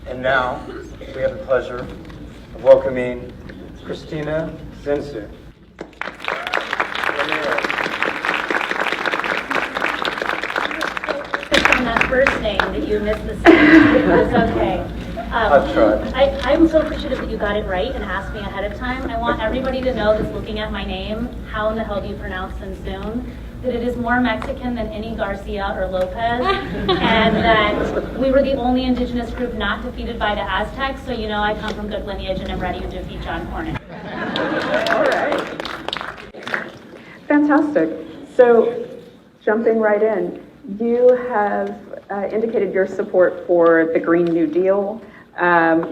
And now, we have the pleasure of welcoming Cristina Tzintzun Ramirez. On that first name that you missed the second, it was okay. I've tried. I'm so appreciative that you got it right and asked me ahead of time. I want everybody to know that's looking at my name, how in the hell do you pronounce Tzintzun? That it is more Mexican than any Garcia or Lopez, and that we were the only indigenous group not defeated by the Aztecs, so you know I come from good lineage and I'm ready to defeat John Cornyn. All right. Fantastic. So, jumping right in, you have indicated your support for the Green New Deal,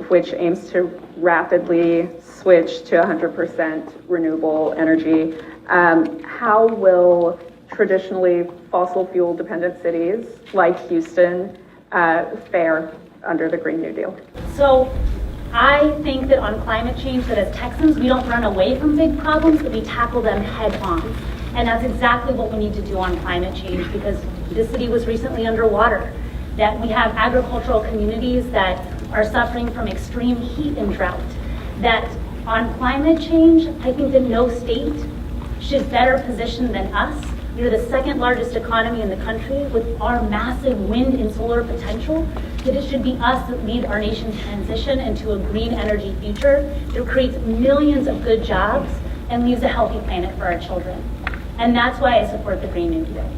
which aims to rapidly switch to 100% renewable energy. How will traditionally fossil fuel dependent cities like Houston fare under the Green New Deal? So I think that on climate change, that as Texans, we don't run away from big problems, but we tackle them head on. And that's exactly what we need to do on climate change, because this city was recently underwater, that we have agricultural communities that are suffering from extreme heat and drought, that on climate change, I think that no state is better positioned than us. We are the second largest economy in the country with our massive wind and solar potential, that it should be us that lead our nation's transition into a green energy future that creates millions of good jobs and leaves a healthy planet for our children. And that's why I support the Green New Deal.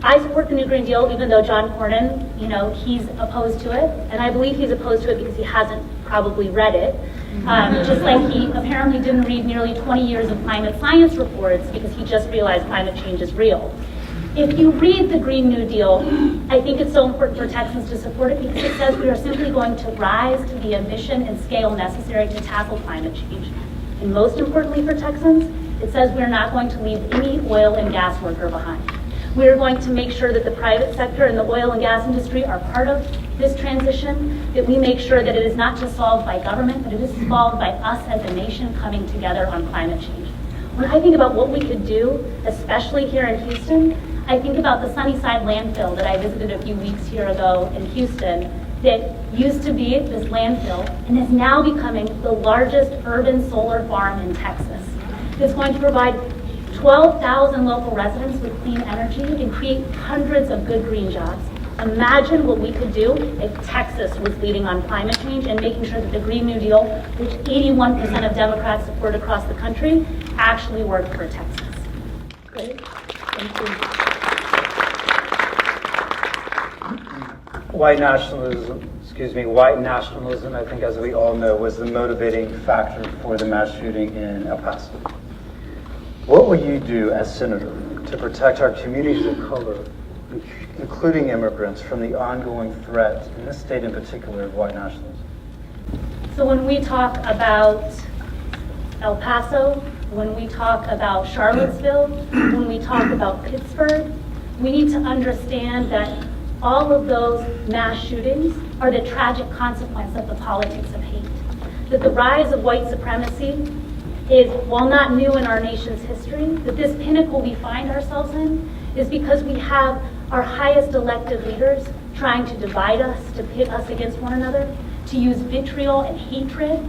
I support the new Green Deal, even though John Cornyn, he's opposed to it. And I believe he's opposed to it because he hasn't probably read it. Just like he apparently didn't read nearly 20 years of climate science reports because he just realized climate change is real. If you read the Green New Deal, I think it's so important for Texans to support it because it says we are simply going to rise to the ambition and scale necessary to tackle climate change. And most importantly for Texans, it says we are not going to leave any oil and gas worker behind. We are going to make sure that the private sector and the oil and gas industry are part of this transition, that we make sure that it is not just solved by government, but it is solved by us as a nation coming together on climate change. When I think about what we could do, especially here in Houston, I think about the Sunnyside landfill that I visited a few weeks here ago in Houston that used to be this landfill and is now becoming the largest urban solar farm in Texas. It's going to provide 12,000 local residents with clean energy and create hundreds of good green jobs. Imagine what we could do if Texas was leading on climate change and making sure that the Green New Deal, which 81% of Democrats support across the country, actually worked for Texas. Great. Thank you. White nationalism, I think, as we all know, was the motivating factor for the mass shooting in El Paso. What will you do as senator to protect our communities of color, including immigrants, from the ongoing threat, in this state in particular, of white nationalism? So when we talk about El Paso, when we talk about Charlottesville, when we talk about Pittsburgh, we need to understand that all of those mass shootings are the tragic consequence of the politics of hate. That the rise of white supremacy is, while not new in our nation's history, that this pinnacle we find ourselves in is because we have our highest elected leaders trying to divide us, to pit us against one another, to use vitriol and hatred,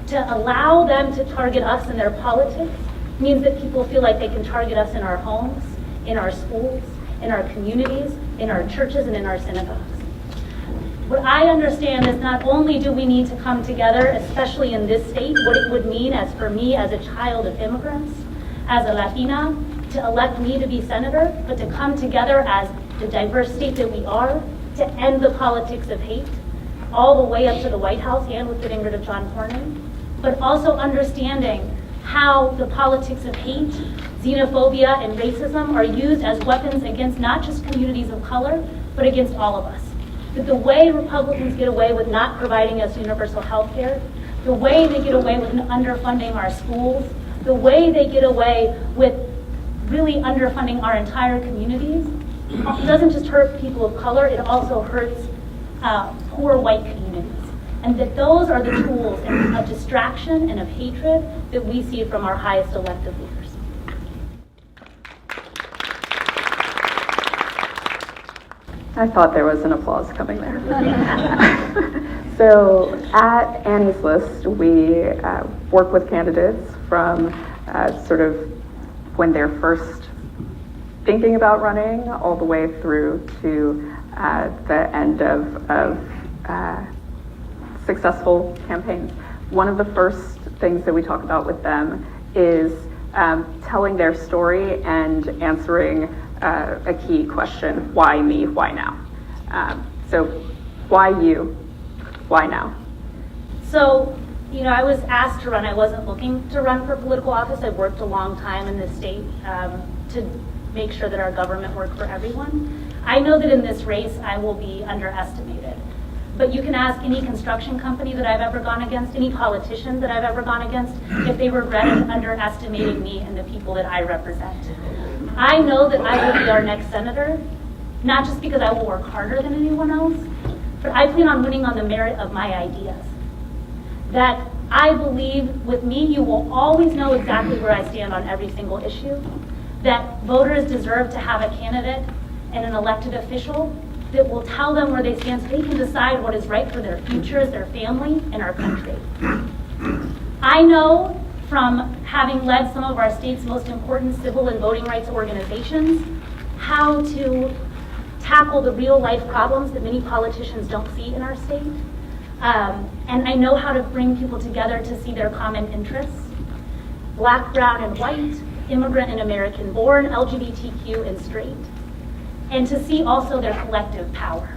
to allow them to target us in their politics, means that people feel like they can target us in our homes, in our schools, in our communities, in our churches, and in our synagogues. What I understand is not only do we need to come together, especially in this state, what it would mean as for me as a child of immigrants, as a Latina, to elect me to be senator, but to come together as the diverse state that we are, to end the politics of hate, all the way up to the White House and with getting rid of John Cornyn, but also understanding how the politics of hate, xenophobia, and racism are used as weapons against not just communities of color, but against all of us. That the way Republicans get away with not providing us universal health care, the way they get away with underfunding our schools, the way they get away with really underfunding our entire communities, doesn't just hurt people of color, it also hurts poor white communities. And that those are the tools of distraction and of hatred that we see from our highest elected leaders. I thought there was an applause coming there. So at Annie's List, we work with candidates from sort of when they're first thinking about running all the way through to the end of successful campaigns. One of the first things that we talk about with them is telling their story and answering a key question: why me, why now? So why you, why now? So, I was asked to run. I wasn't looking to run for political office. I've worked a long time in this state to make sure that our government worked for everyone. I know that in this race I will be underestimated. But you can ask any construction company that I've ever gone against, any politician that I've ever gone against, if they regretted underestimating me and the people that I represent. I know that I will be our next senator, not just because I will work harder than anyone else, but I plan on winning on the merit of my ideas. That I believe with me, you will always know exactly where I stand on every single issue. That voters deserve to have a candidate and an elected official that will tell them where they stand so they can decide what is right for their futures, their family, and our country. I know from having led some of our state's most important civil and voting rights organizations how to tackle the real life problems that many politicians don't see in our state. And I know how to bring people together to see their common interests: Black, brown, and white, immigrant and American born, LGBTQ, and straight. And to see also their collective power.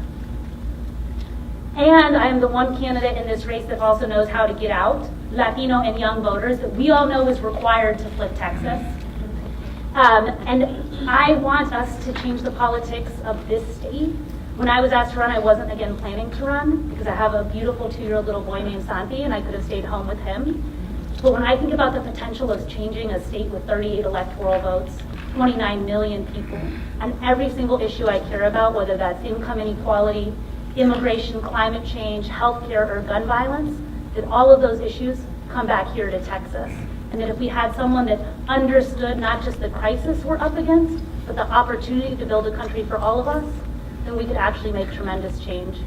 And I am the one candidate in this race that also knows how to get out Latino and young voters that we all know is required to flip Texas. And I want us to change the politics of this state. When I was asked to run, I wasn't again planning to run because I have a beautiful 2-year-old little boy named Santi and I could have stayed home with him. But when I think about the potential of changing a state with 38 electoral votes, 29 million people, on every single issue I care about, whether that's income inequality, immigration, climate change, healthcare, or gun violence, that all of those issues come back here to Texas. And that if we had someone that understood not just the crisis we're up against, but the opportunity to build a country for all of us, then we could actually make tremendous change.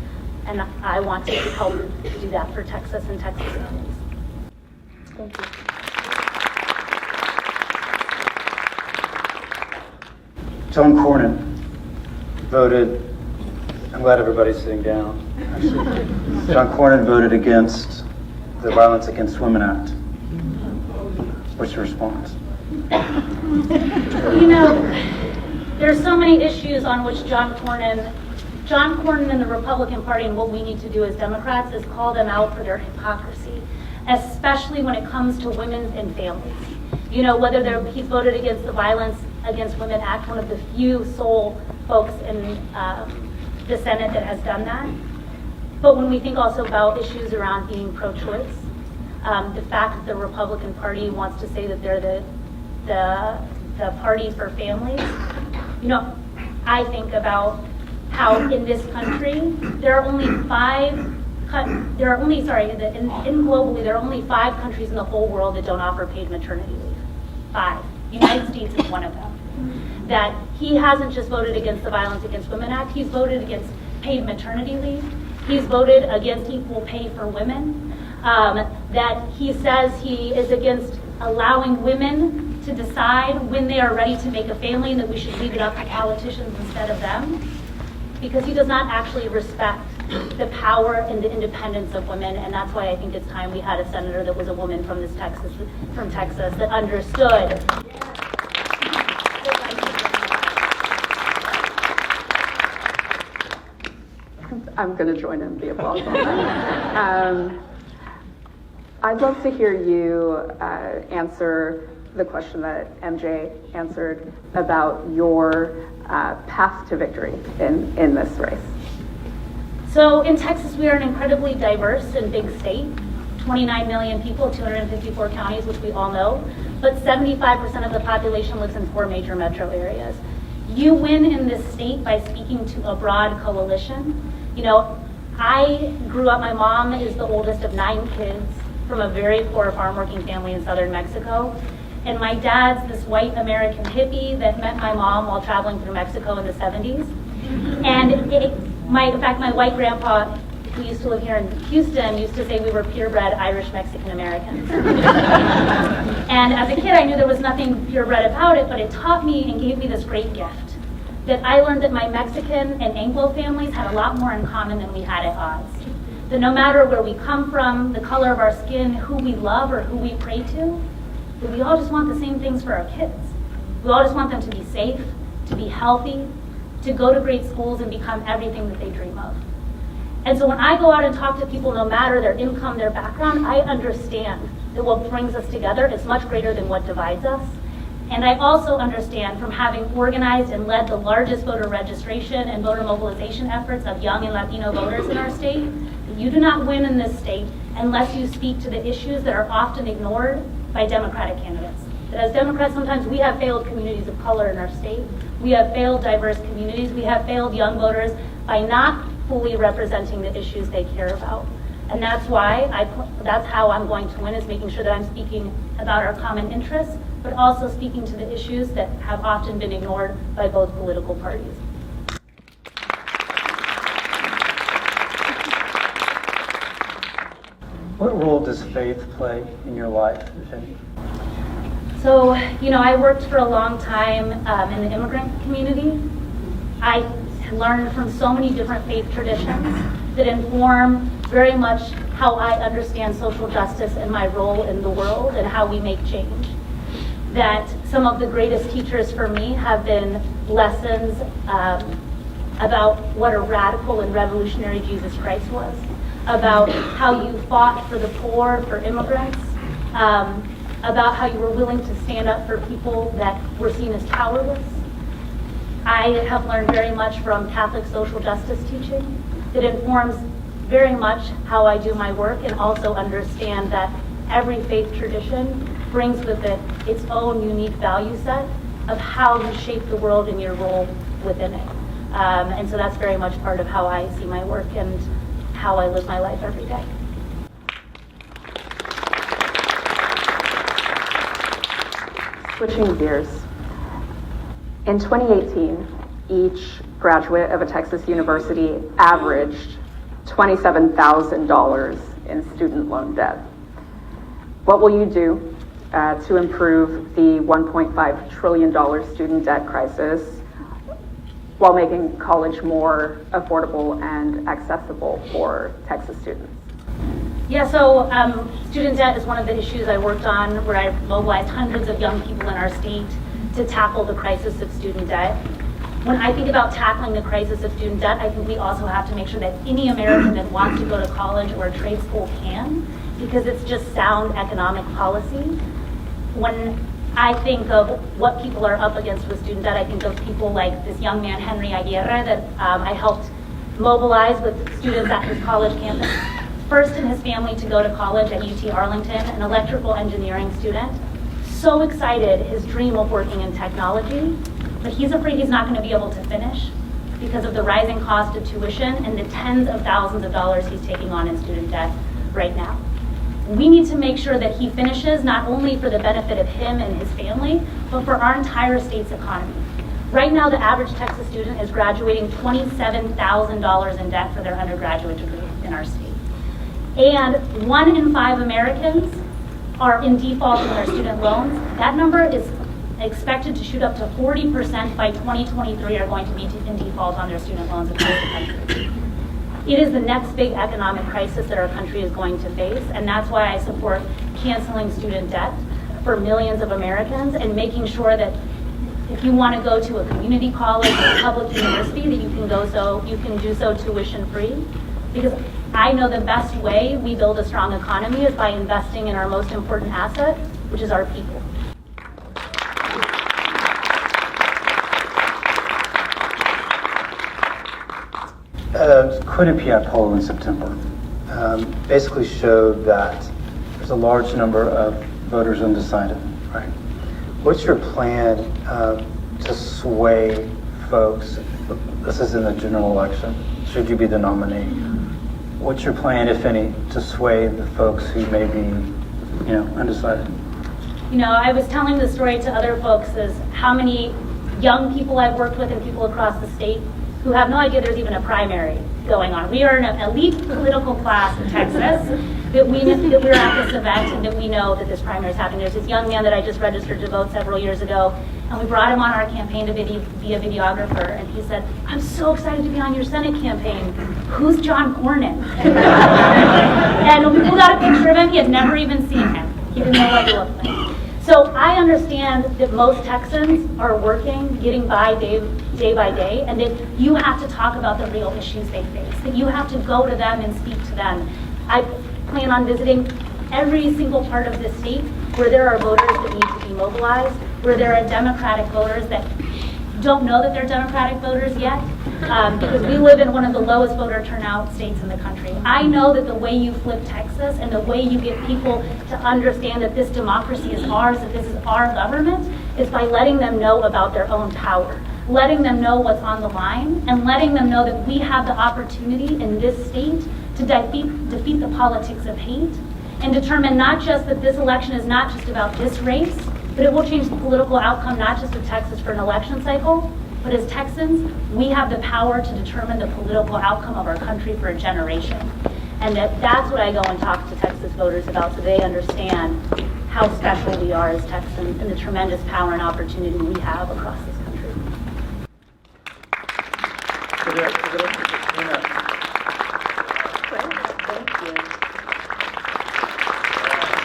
And I want to help do that for Texas and Texas families. Thank you. John Cornyn voted, I'm glad everybody's sitting down. John Cornyn voted against the Violence Against Women Act. What's your response? There's so many issues on which John Cornyn and the Republican Party, and what we need to do as Democrats is call them out for their hypocrisy, especially when it comes to women and families. Whether he's voted against the Violence Against Women Act, one of the few sole folks in the Senate that has done that. But when we think also about issues around being pro-choice, the fact that the Republican Party wants to say that they're the party for families, I think about how in this country there are only globally there are only 5 countries in the whole world that don't offer paid maternity leave. 5. The United States is one of them. That he hasn't just voted against the Violence Against Women Act, he's voted against paid maternity leave. He's voted against equal pay for women. That he says he is against allowing women to decide when they are ready to make a family and that we should leave it up to politicians instead of them. Because he does not actually respect the power and the independence of women, and that's why I think it's time we had a senator that was a woman from Texas that understood. I'm going to join in the applause on that. I'd love to hear you answer the question that MJ answered about your path to victory in this race. So in Texas, we are an incredibly diverse and big state. 29 million people, 254 counties, which we all know, but 75% of the population lives in 4 major metro areas. You win in this state by speaking to a broad coalition. I grew up, my mom is the oldest of 9 kids from a very poor farm working family in southern Mexico. And my dad's this white American hippie that met my mom while traveling through Mexico in the 70s. And in fact, my white grandpa who used to live here in Houston, used to say we were purebred Irish Mexican Americans. And as a kid, I knew there was nothing purebred about it, but it taught me and gave me this great gift. That I learned that my Mexican and Anglo families had a lot more in common than we had at odds. That no matter where we come from, the color of our skin, who we love or who we pray to, that we all just want the same things for our kids. We all just want them to be safe, to be healthy, to go to great schools and become everything that they dream of. And so when I go out and talk to people, no matter their income, their background, I understand that what brings us together is much greater than what divides us. And I also understand from having organized and led the largest voter registration and voter mobilization efforts of young and Latino voters in our state, that you do not win in this state unless you speak to the issues that are often ignored by Democratic candidates. That as Democrats, sometimes we have failed communities of color in our state. We have failed diverse communities. We have failed young voters by not fully representing the issues they care about. And that's why that's how I'm going to win, is making sure that I'm speaking about our common interests, but also speaking to the issues that have often been ignored by both political parties. What role does faith play in your life, if any? So, I worked for a long time in the immigrant community. I learned from so many different faith traditions that inform very much how I understand social justice and my role in the world and how we make change. That some of the greatest teachers for me have been lessons about what a radical and revolutionary Jesus Christ was, about how you fought for the poor, for immigrants, about how you were willing to stand up for people that were seen as powerless. I have learned very much from Catholic social justice teaching that informs very much how I do my work, and also understand that every faith tradition brings with it its own unique value set of how you shape the world and your role within it. And so that's very much part of how I see my work and how I live my life every day. Switching gears. In 2018, each graduate of a Texas university averaged $27,000 in student loan debt. What will you do to improve the $1.5 trillion student debt crisis while making college more affordable and accessible for Texas students? Yeah, so student debt is one of the issues I worked on, where I mobilized hundreds of young people in our state to tackle the crisis of student debt. When I think about tackling the crisis of student debt, I think we also have to make sure that any American that wants to go to college or a trade school can, because it's just sound economic policy. When I think of what people are up against with student debt, I think of people like this young man, Henry Aguirre, that I helped mobilize with students at his college campus. First in his family to go to college at UT Arlington, an electrical engineering student. So excited, his dream of working in technology, but he's afraid he's not going to be able to finish because of the rising cost of tuition and the tens of thousands of dollars he's taking on in student debt right now. We need to make sure that he finishes, not only for the benefit of him and his family, but for our entire state's economy. Right now, the average Texas student is graduating $27,000 in debt for their undergraduate degree in our state. And 1 in 5 Americans are in default on their student loans. That number is expected to shoot up to 40% by 2023 are going to be in default on their student loans across the country. It is the next big economic crisis that our country is going to face, and that's why I support canceling student debt for millions of Americans and making sure that if you want to go to a community college or a public university, that you can do so tuition free. Because I know the best way we build a strong economy is by investing in our most important asset, which is our people. Quinnipiac poll in September basically showed that there's a large number of voters undecided, right? What's your plan to sway folks? This is in the general election. Should you be the nominee? What's your plan, if any, to sway the folks who may be, undecided? I was telling the story to other folks is how many young people I've worked with and people across the state who have no idea there's even a primary. going on. We are an elite political class in Texas that we're at this event and that we know that this primary is happening. There's this young man that I just registered to vote several years ago, and we brought him on our campaign to be a videographer, and he said, I'm so excited to be on your Senate campaign. Who's John Cornyn? And we pulled out a picture of him. He had never even seen him. He didn't know what he looked like. So I understand that most Texans are working, getting by day by day, and that you have to talk about the real issues they face, that you have to go to them and speak to them. I plan on visiting every single part of the state where there are voters that need to be mobilized, where there are Democratic voters that don't know that they're Democratic voters yet, because we live in one of the lowest voter turnout states in the country. I know that the way you flip Texas and the way you get people to understand that this democracy is ours, that this is our government, is by letting them know about their own power, letting them know what's on the line, and letting them know that we have the opportunity in this state to defeat the politics of hate and determine not just that this election is not just about this race, but it will change the political outcome not just of Texas for an election cycle, but as Texans, we have the power to determine the political outcome of our country for a generation. And that's what I go and talk to Texas voters about, so they understand how special we are as Texans and the tremendous power and opportunity we have across this country.